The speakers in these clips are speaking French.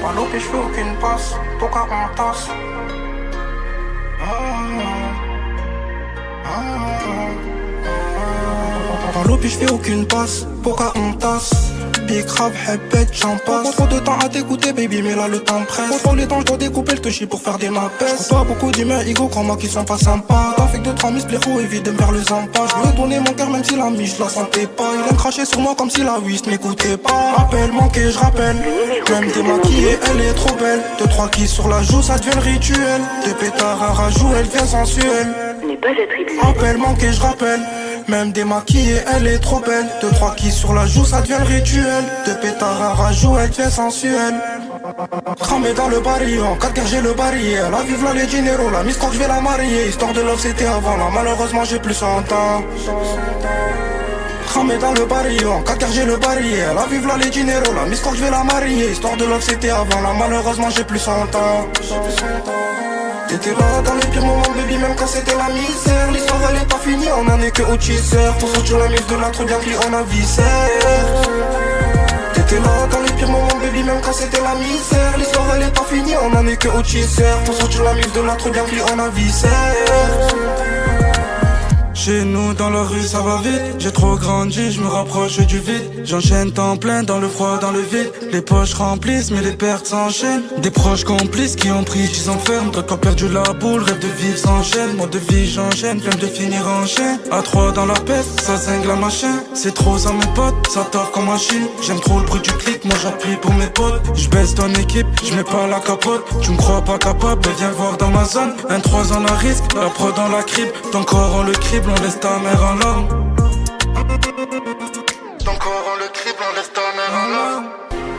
Palo puis je fais aucune passe, Pocahontas. Palo puis je fais aucune passe, Pocahontas. Big rap, hépète, j'en passe. Trop de temps à t'écouter baby mais là le temps presse. Trop les temps je dois découper le touchy pour faire des nappes. Pas beaucoup d'humains ego crois-moi qui sont pas sympas. T'as fait que 2-3 miss pléro évite de me faire le zampa. Je lui ai donné mon cœur même si la miche la sentais pas. Il aime cracher sur moi comme si la whist m'écoutait pas. Appel manqué je rappelle. Même démaquillée elle est trop belle. 2-3 qui sur la joue ça devient le rituel. Des pétards à rajout elle vient sensuelle. N'est pas attribué. Appel manqué je rappelle. Même démaquillée, elle est trop belle. 2-3 qui sur la joue, ça devient le rituel. Deux pétards à rajout, elle devient sensuelle. Cramé dans le barillon, 4 guerres j'ai le barillet. La vive la les dinero, la miss quand je vais la marier. Histoire de love c'était avant, là malheureusement j'ai plus 100 ans. Cramé dans le barillon, 4 guerres j'ai le barillet. La vive la les dinero, la miss quand je vais la marier. Histoire de love c'était avant, là malheureusement j'ai plus 100 ans. T'étais là dans les pires moments baby même quand c'était la misère. L'histoire elle est pas finie, on en est que au teaser. Pour sortir la mif de la trop bien pris on a viscère. T'étais là dans les pires moments baby même quand c'était la misère. L'histoire elle est pas finie, on en est que au teaser. Pour sortir la mif de la trop bien pris on a viscère. Chez nous dans la rue ça va vite. J'ai trop grandi, je me rapproche du vide. J'enchaîne temps plein dans le froid, dans le vide. Les poches remplissent mais les pertes s'enchaînent. Des proches complices qui ont pris, qui s'enferment. Toi qui as perdu la boule, rêve de vivre s'enchaîne. Moi de vie j'enchaîne, flemme de finir en chaîne. À 3 dans la peste, ça zingue la machine. C'est trop ça mes potes, ça tord comme machine. J'aime trop le bruit du clic, moi j'appuie pour mes potes. Je baisse ton équipe, je mets pas la capote. Tu me crois pas capable, viens voir dans ma zone. 1-3 ans à risque, la pro dans la crible. Ton corps on le crible, on laisse ta mère en larmes. Ton corps on le crible, on laisse ta mère en larmes.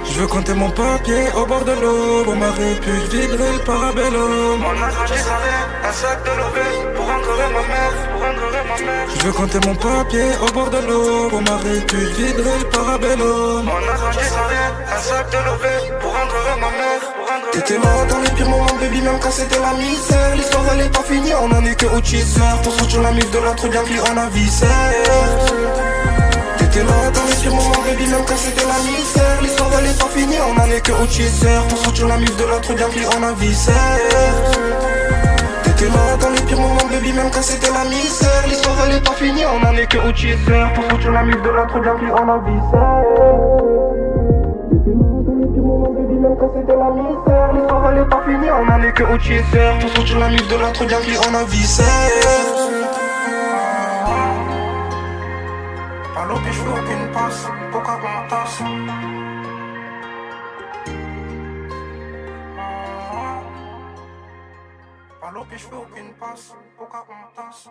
Je veux compter mon papier au bord de l'eau. Pour m'arrêter puis je viderai le parabellum. Mon argent j'ai salé, un sac de lové. Pour encorer ma mère, pour encorer ma mère. Je veux compter mon papier au bord de l'eau. Pour m'arrêter puis je viderai le parabellum. Mon argent j'ai salé, un sac de lové. Pour encorer ma mère. T'étais là dans les pires moments baby même quand c'était la misère. L'histoire elle est pas finie, on en est que au teaser. Pour sortir la mif de la trop bien pris on a viscère. T'étais là dans les pires moments baby même quand c'était la misère. L'histoire elle est pas finie, on en est que au teaser. Pour sortir la mif de la trop bien pris on a viscère. T'étais là dans les pires moments baby même quand c'était la misère. L'histoire elle est pas finie, on en est que au teaser. Pour sortir la mif de la trop bien pris on a viscère. Même quand c'était la misère, l'histoire elle est pas finie, on en est que au teaser. Pour sortir la mif de la trop bien pris on a viscère. Palo puis je fais aucune passe, Pocahontas. Palo puis je fais aucune passe, Pocahontas.